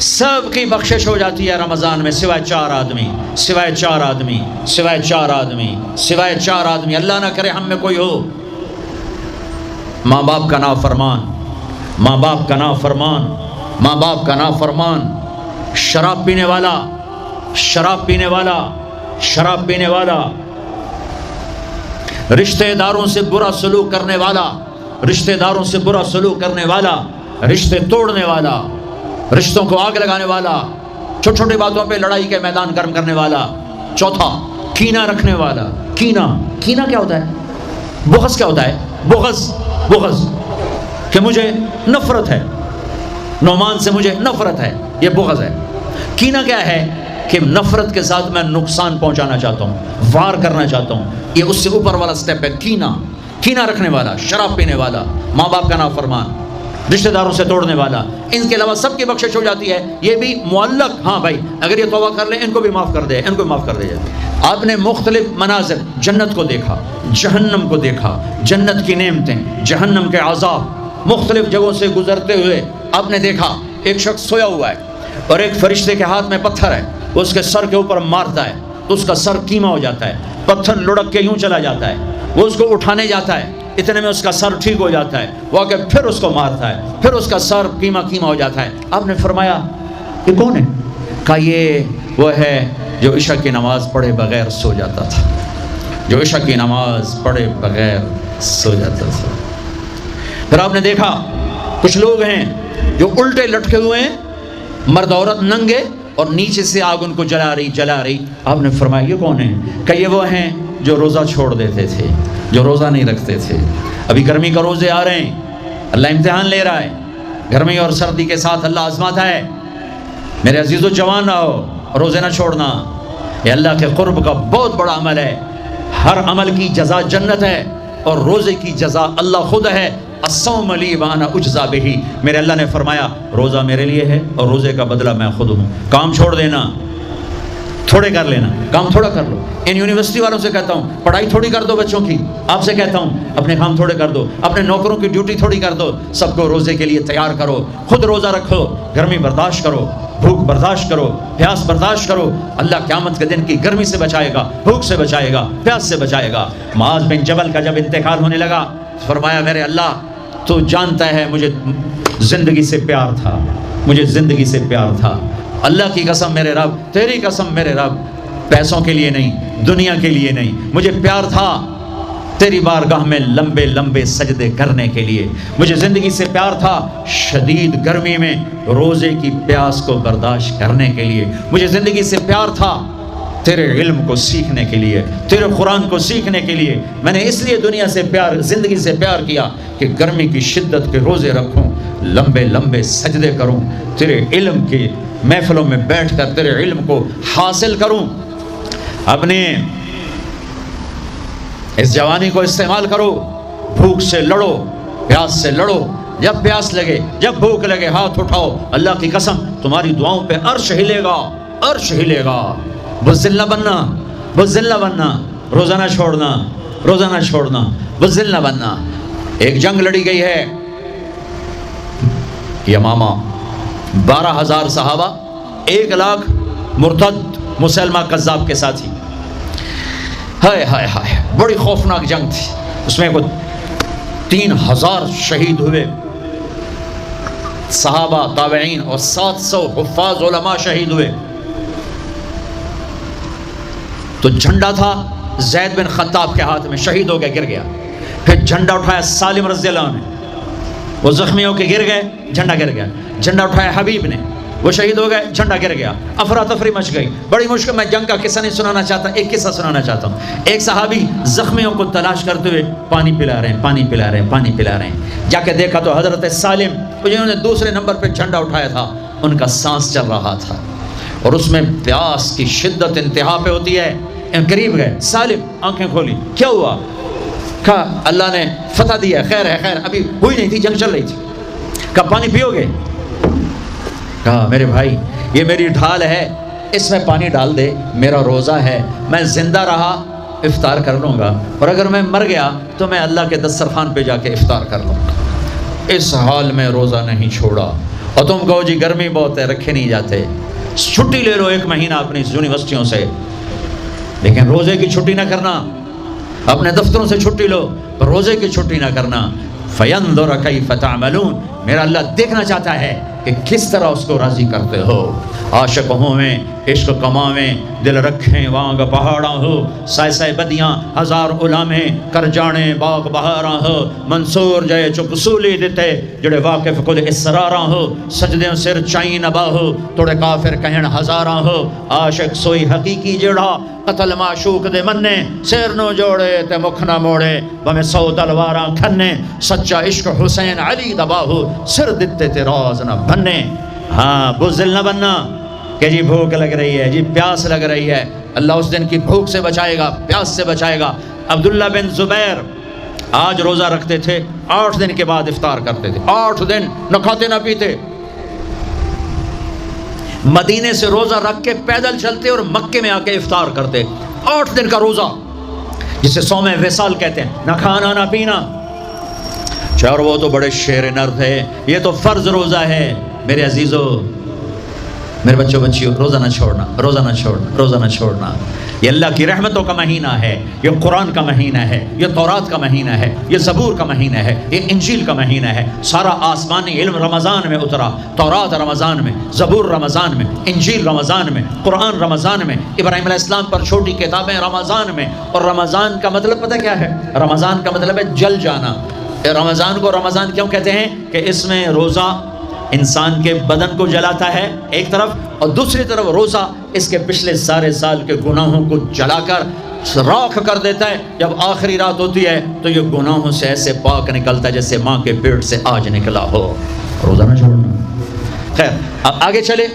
سب کی بخشش ہو جاتی ہے رمضان میں سوائے چار آدمی، سوائے چار آدمی، سوائے چار آدمی، سوائے چار آدمی، اللہ نہ کرے ہم میں کوئی ہو۔ ماں باپ کا نافرمان، ماں باپ کا نافرمان، ماں باپ کا نافرمان، شراب پینے والا، شراب پینے والا، شراب پینے والا، رشتہ داروں سے برا سلوک کرنے والا، رشتہ داروں سے برا سلوک کرنے والا، رشتے توڑنے والا، رشتوں کو آگ لگانے والا، چھوٹی چھوٹی باتوں پہ لڑائی کے میدان گرم کرنے والا۔ چوتھا، کینہ رکھنے والا۔ کینہ، کینہ کیا ہوتا ہے؟ بغض کیا ہوتا ہے؟ بغض، بغض کہ مجھے نفرت ہے، نعمان سے مجھے نفرت ہے، یہ بغض ہے۔ کینہ کیا ہے؟ کہ نفرت کے ساتھ میں نقصان پہنچانا چاہتا ہوں، وار کرنا چاہتا ہوں، یہ اس سے اوپر والا سٹیپ ہے کینہ۔ کینہ رکھنے والا، شراب پینے والا، ماں باپ کا نافرمان، رشتہ داروں سے توڑنے والا، ان کے علاوہ سب کی بخشش ہو جاتی ہے۔ یہ بھی معلق، ہاں بھائی اگر یہ توبہ کر لیں ان کو بھی معاف کر دے، ان کو معاف کر دے جاتی۔ آپ نے مختلف مناظر، جنت کو دیکھا، جہنم کو دیکھا، جنت کی نعمتیں، جہنم کے عذاب، مختلف جگہوں سے گزرتے ہوئے آپ نے دیکھا ایک شخص سویا ہوا ہے اور ایک فرشتے کے ہاتھ میں پتھر ہے، اس کے سر کے اوپر مارتا ہے تو اس کا سر کیما ہو جاتا ہے، پتھر لڑک کے یوں چلا جاتا ہے، وہ اس کو اٹھانے جاتا ہے، اتنے میں اس کا سر ٹھیک ہو جاتا ہے، وہ آ کے پھر اس کو مارتا ہے، پھر اس کا سر کیما کیما ہو جاتا ہے۔ آپ نے فرمایا یہ کون ہے؟ کہا یہ وہ ہے جو عشاء کی نماز پڑھے بغیر سو جاتا تھا، جو عشاء کی نماز پڑھے بغیر سو جاتا تھا۔ پھر آپ نے دیکھا کچھ لوگ ہیں جو الٹے لٹکے ہوئے ہیں، مرد عورت ننگے، اور نیچے سے آگ ان کو جلا رہی جلا رہی۔ آپ نے فرمایا یہ کون ہے؟ کہ یہ وہ ہیں جو روزہ چھوڑ دیتے تھے، جو روزہ نہیں رکھتے تھے۔ ابھی گرمی کا روزے آ رہے ہیں، اللہ امتحان لے رہا ہے، گرمی اور سردی کے ساتھ اللہ آزماتا ہے۔ میرے عزیزو جوان رہو، روزے نہ چھوڑنا، یہ اللہ کے قرب کا بہت بڑا عمل ہے۔ ہر عمل کی جزا جنت ہے اور روزے کی جزا اللہ خود ہے۔ الصوم لی وانا اجزا بہ، میرے اللہ نے فرمایا روزہ میرے لیے ہے اور روزے کا بدلہ میں خود ہوں۔ کام چھوڑ دینا، تھوڑے کر لینا، کام تھوڑا کر لو۔ ان یونیورسٹی والوں سے کہتا ہوں پڑھائی تھوڑی کر دو بچوں کی، آپ سے کہتا ہوں اپنے کام تھوڑے کر دو، اپنے نوکروں کی ڈیوٹی تھوڑی کر دو، سب کو روزے کے لیے تیار کرو، خود روزہ رکھو، گرمی برداشت کرو، بھوک برداشت کرو، پیاس برداشت کرو۔ اللہ قیامت کے دن کی گرمی سے بچائے گا، بھوک سے بچائے گا، پیاس سے بچائے گا۔ معاذ بن جبل کا جب انتقال ہونے لگا، فرمایا میرے اللہ تو جانتا ہے مجھے زندگی سے پیار تھا، مجھے زندگی سے پیار تھا، اللہ کی قسم میرے رب، تیری قسم میرے رب، پیسوں کے لیے نہیں، دنیا کے لیے نہیں، مجھے پیار تھا تیری بارگاہ میں لمبے لمبے سجدے کرنے کے لیے، مجھے زندگی سے پیار تھا شدید گرمی میں روزے کی پیاس کو برداشت کرنے کے لیے، مجھے زندگی سے پیار تھا تیرے علم کو سیکھنے کے لیے، تیرے قرآن کو سیکھنے کے لیے۔ میں نے اس لیے دنیا سے پیار، زندگی سے پیار کیا کہ گرمی کی شدت کے روزے رکھوں، لمبے لمبے سجدے کروں، تیرے علم کی محفلوں میں بیٹھ کر تیرے علم کو حاصل کروں۔ اپنے اس جوانی کو استعمال کرو، بھوک سے لڑو، پیاس سے لڑو، جب پیاس لگے، جب بھوک لگے ہاتھ اٹھاؤ، اللہ کی قسم تمہاری دعاؤں پہ عرش ہلے گا، عرش ہلے گا۔ بزدل نہ بننا، بزدل نہ بننا، روزہ نہ چھوڑنا، روزہ نہ چھوڑنا، بزدل نہ بننا۔ ایک جنگ لڑی گئی ہے یمامہ، 12,000 صحابہ، 1,00,000 مرتد مسلمہ کذاب کے ساتھی۔ ہائے ہائے ہائے، بڑی خوفناک جنگ تھی، اس میں کوئی 3,000 شہید ہوئے، صحابہ، تابعین اور 700 حفاظ علماء شہید ہوئے۔ تو جھنڈا تھا زید بن خطاب کے ہاتھ میں، شہید ہو گیا، گر گیا۔ پھر جھنڈا اٹھایا سالم رضی اللہ عنہ نے، وہ زخمی ہو کے گر گئے، جھنڈا گر گیا۔ جھنڈا اٹھایا حبیب نے، وہ شہید ہو گئے، جھنڈا گر گیا۔ افراتفری مچ گئی، بڑی مشکل۔ میں جنگ کا قصہ نہیں سنانا چاہتا، ایک قصہ سنانا چاہتا ہوں۔ ایک صحابی زخمیوں کو تلاش کرتے ہوئے پانی پلا رہے ہیں، پانی پلا رہے ہیں، پانی پلا رہے ہیں۔ جا کے دیکھا تو حضرت سالم، جنہوں نے دوسرے نمبر پہ جھنڈا اٹھایا تھا، ان کا سانس چل رہا تھا اور اس میں پیاس کی شدت انتہا پہ ہوتی ہے۔ قریب گئے، سالم آنکھیں کھولی، کیا ہوا؟ کہا اللہ نے فتح دیا، خیر ہے، خیر ابھی ہوئی نہیں تھی، جنگ چل رہی تھی۔ کہا پانی پیو گے؟ کہا میرے بھائی یہ میری ڈھال ہے، اس میں پانی ڈال دے، میرا روزہ ہے، میں زندہ رہا افطار کر لوں گا، اور اگر میں مر گیا تو میں اللہ کے دسترخوان پہ جا کے افطار کر لوں گا۔ اس حال میں روزہ نہیں چھوڑا، اور تم کہو جی گرمی بہت ہے رکھے نہیں جاتے، چھٹی لے لو 1 مہینہ اپنی یونیورسٹیوں سے، لیکن روزے کی چھٹی نہ کرنا، اپنے دفتروں سے چھٹی لو پر روزے کی چھٹی نہ کرنا۔ فَيَنْظُرَ كَيْفَ تَعْمَلُونَ، میرا اللہ دیکھنا چاہتا ہے کہ کس طرح اس کو راضی کرتے ہو۔ عاشق ہوویں عشق کماویں، دل رکھیں وانگ پہاڑاں ہو، سائے سائے بدیاں ہزار غلامیں، کر جانے باغ بہاراں ہو، منصور جائے چپ سولی دیتے جڑے واقف کل اسراراں ہو، سجدیں سر چائیں نبا ہو، توڑے کافر کہن ہزاراں ہو۔ عاشق سوئی حقیقی جڑا قتل معشوق دے مننے، سیر نو جوڑے تے مکھ نہ موڑے، بمیں 100 تلواراں کھنے، سچا عشق حسین علی دبا ہو، سر دتے تے راز نہ بننے۔ ہاں بزدل نہ بننا کہ جی بھوک لگ رہی ہے، جی پیاس لگ رہی ہے، اللہ اس دن کی بھوک سے بچائے گا، پیاس سے بچائے گا۔ عبداللہ بن زبیر آج روزہ رکھتے تھے، 8 دن کے بعد افطار کرتے تھے، 8 دن نہ کھاتے نہ پیتے، مدینے سے روزہ رکھ کے پیدل چلتے اور مکے میں آ کے افطار کرتے، 8 دن کا روزہ جسے صوم وصال کہتے ہیں، نہ کھانا نہ پینا۔ چار وہ تو بڑے شیر نر تھے، یہ تو فرض روزہ ہے۔ میرے عزیزو، میرے بچوں بچیوں، روزہ نہ چھوڑنا، روزہ نہ چھوڑنا، روزہ نہ چھوڑنا۔ یہ اللہ کی رحمتوں کا مہینہ ہے، یہ قرآن کا مہینہ ہے، یہ تورات کا مہینہ ہے، یہ زبور کا مہینہ ہے، یہ انجیل کا مہینہ ہے۔ سارا آسمانی علم رمضان میں اترا، تورات رمضان میں، زبور رمضان میں، انجیل رمضان میں، قرآن رمضان میں، ابراہیم علیہ السلام پر چھوٹی کتابیں رمضان میں۔ اور رمضان کا مطلب پتہ کیا ہے؟ رمضان کا مطلب ہے جل جانا۔ رمضان کو رمضان کیوں کہتے ہیں؟ کہ اس میں روزہ انسان کے بدن کو جلاتا ہے ایک طرف، اور دوسری طرف روزہ اس کے پچھلے سارے سال کے گناہوں کو جلا کر راکھ کر دیتا ہے۔ جب آخری رات ہوتی ہے تو یہ گناہوں سے ایسے پاک نکلتا ہے جیسے ماں کے پیٹ سے آج نکلا ہو۔ روزہ نہ چھوڑنا۔ خیر اب آگے چلے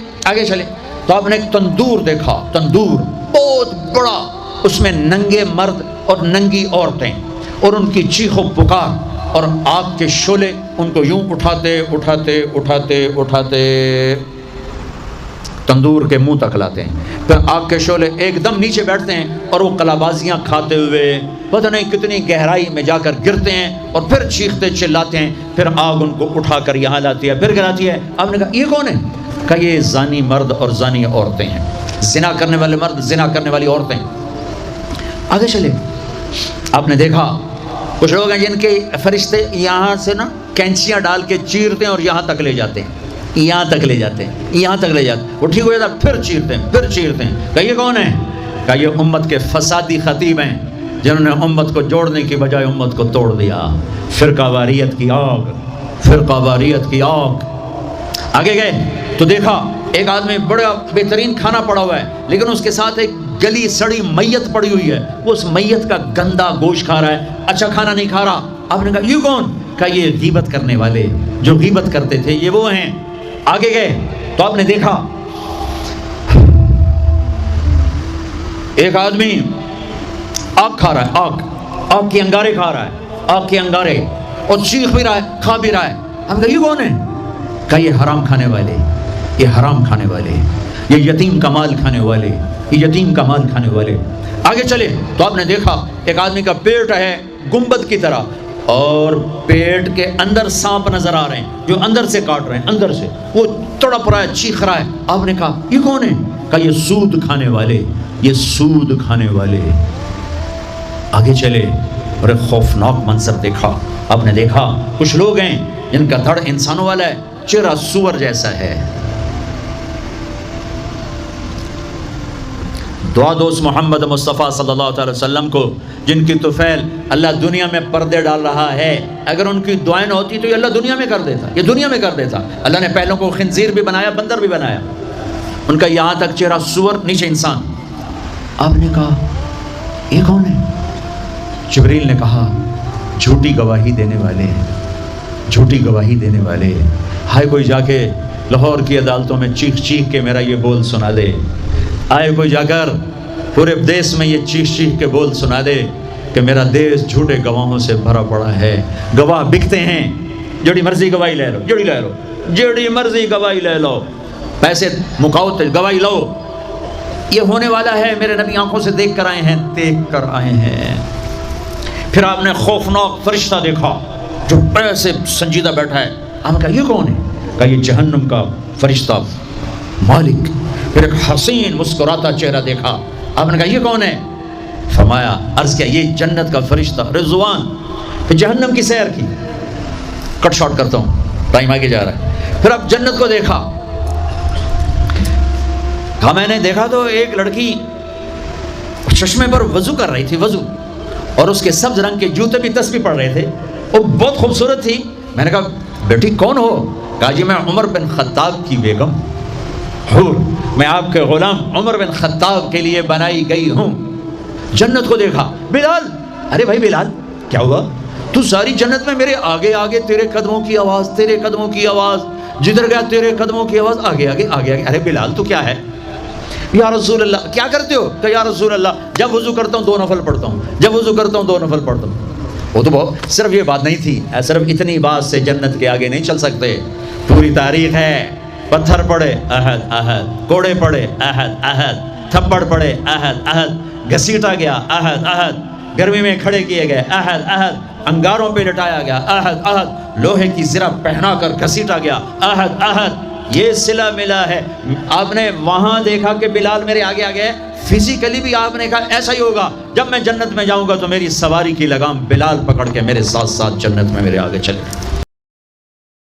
تو آپ نے ایک تندور دیکھا، تندور بہت بڑا، اس میں ننگے مرد اور ننگی عورتیں اور ان کی چیخ و پکار، اور آگ کے شعلے ان کو یوں اٹھاتے تندور کے منہ تک لاتے ہیں، پھر آگ کے شعلے ایک دم نیچے بیٹھتے ہیں اور وہ کلابازیاں کھاتے ہوئے پتہ نہیں کتنی گہرائی میں جا کر گرتے ہیں، اور پھر چیختے چلاتے ہیں، پھر آگ ان کو اٹھا کر یہاں لاتی ہے، پھر گراتی ہے۔ آپ نے کہا یہ کون ہے؟ کہا یہ زانی مرد اور زانی عورتیں ہیں، زنا کرنے والے مرد، زنا کرنے والی عورتیں۔ آگے چلے، آپ نے دیکھا کچھ لوگ ہیں جن کے فرشتے یہاں سے نا کینچیاں ڈال کے چیرتے ہیں اور یہاں تک لے جاتے ہیں، یہاں تک لے جاتے ہیں، وہ ٹھیک ہو جاتا ہے، پھر چیرتے ہیں۔ کہ یہ کون ہے؟ کہ یہ امت کے فسادی خطیب ہیں جنہوں نے امت کو جوڑنے کی بجائے امت کو توڑ دیا۔ فرقہ واریت کی آگ۔ آگے گئے تو دیکھا ایک آدمی بڑا بہترین کھانا پڑا ہوا ہے، لیکن اس کے ساتھ ایک گلی سڑی میت پڑی ہوئی ہے، وہ اس میت کا گندا گوشت کھا رہا ہے، اچھا کھانا نہیں کھا رہا۔ آپ نے کہا یہ کون؟ کہا یہ غیبت کرنے والے جو غیبت کرتے تھے، یہ وہ ہیں۔ آگے گئے تو آپ نے دیکھا ایک آدمی آگ کھا رہا ہے، آگ کے انگارے کھا رہا ہے، آگ کے انگارے، اور چیخ بھی رہا ہے، کھا بھی رہا ہے۔ ہم کہا یہ کون ہے؟ کہا یہ حرام کھانے والے، یہ حرام کھانے والے، یہ یتیم کا مال کھانے والے، یہ یتیم کا مال کھانے والے۔ آگے چلے تو آپ نے دیکھا ایک آدمی کا پیٹ ہے گنبد کی طرح، اور پیٹ کے اندر سانپ نظر آ رہے ہیں جو اندر سے کاٹ رہے ہیں، اندر سے وہ تڑپ رہا ہے، چیخ رہا ہے۔ آپ نے کہا یہ کون ہے؟ کہا یہ سود کھانے والے، یہ سود کھانے والے۔ آگے چلے اور ایک خوفناک منظر دیکھا۔ آپ نے دیکھا کچھ لوگ ہیں جن کا دھڑ انسانوں والا ہے، چہرہ سور جیسا ہے۔ دعا دوست محمد مصطفیٰ صلی اللہ علیہ وسلم کو، جن کی طفیل اللہ دنیا میں پردے ڈال رہا ہے، اگر ان کی دعائیں نہ ہوتی تو یہ اللہ دنیا میں کر دیتا، یہ دنیا میں کر دیتا۔ اللہ نے پہلوں کو خنزیر بھی بنایا، بندر بھی بنایا، ان کا یہاں تک چہرہ سور، نیچے انسان۔ آپ نے کہا یہ کون ہے؟ جبریل نے کہا جھوٹی گواہی دینے والے، جھوٹی گواہی دینے والے۔ ہائے کوئی جا کے لاہور کی عدالتوں میں چیخ چیخ کے میرا یہ بول سنا دے، آئے کوئی جا کر پورے دیس میں یہ چیخ چیخ کے بول سنا دے کہ میرا دیس جھوٹے گواہوں سے بھرا پڑا ہے۔ گواہ بکتے ہیں، جڑی مرضی گواہی لے لو، جڑی مرضی گواہی لے لو، پیسے مکاؤ گواہی لو۔ یہ ہونے والا ہے، میرے نبی آنکھوں سے دیکھ کر آئے ہیں۔ پھر آپ نے خوفناک فرشتہ دیکھا جو ایسے سنجیدہ بیٹھا ہے۔ ہم کہا یہ کون ہے؟ کہا یہ جہنم کا فرشتہ مالک. پھر ایک حسین مسکراتا چہرہ دیکھا. آپ نے کہا یہ کون ہے؟ فرمایا عرض کیا یہ جنت کا فرشتہ رضوان. پھر جہنم کی سیر کی. کٹ شارٹ کرتا ہوں، ٹائم آگے جا رہا ہے. پھر اب جنت کو دیکھا. کہا میں نے دیکھا تو ایک لڑکی چشمے پر وضو کر رہی تھی، وضو، اور اس کے سبز رنگ کے جوتے بھی تسبیح پڑھ رہے تھے. وہ بہت خوبصورت تھی. میں نے کہا بیٹی کون ہو؟ کہا جی میں عمر بن خطاب کی بیگم حور، میں آپ کے غلام عمر بن خطاب کے لیے بنائی گئی ہوں. جنت کو دیکھا. بلال، ارے بھائی بلال کیا ہوا؟ تو ساری جنت میں میرے آگے آگے تیرے قدموں کی آواز، تیرے قدموں کی آواز، جدھر گیا تیرے قدموں کی آواز، آگے آگے آگے آگے. ارے بلال تو کیا ہے؟ یا رسول اللہ کیا کرتے ہو؟ کہ یا رسول اللہ جب وضو کرتا ہوں 2 نفل پڑھتا ہوں، جب وضو کرتا ہوں 2 نفل پڑھتا ہوں. وہ تو بہت صرف یہ بات نہیں تھی، صرف اتنی بات سے جنت کے آگے نہیں چل سکتے. پوری تاریخ ہے. پتھر پڑے احد احد، کوڑے پڑے احد احد، تھپڑ پڑے احد احد، گھسیٹا گیا احد احد، گرمی میں کھڑے کیے گئے احد احد، انگاروں پہ لٹایا گیا احد احد، لوہے کی زرہ پہنا کر گھسیٹا گیا احد احد. یہ صلہ ملا ہے. آپ نے وہاں دیکھا کہ بلال میرے آگے آگے ہے، فزیکلی بھی آپ نے کہا ایسا ہی ہوگا. جب میں جنت میں جاؤں گا تو میری سواری کی لگام بلال پکڑ کے میرے ساتھ ساتھ جنت میں میرے آگے چلے.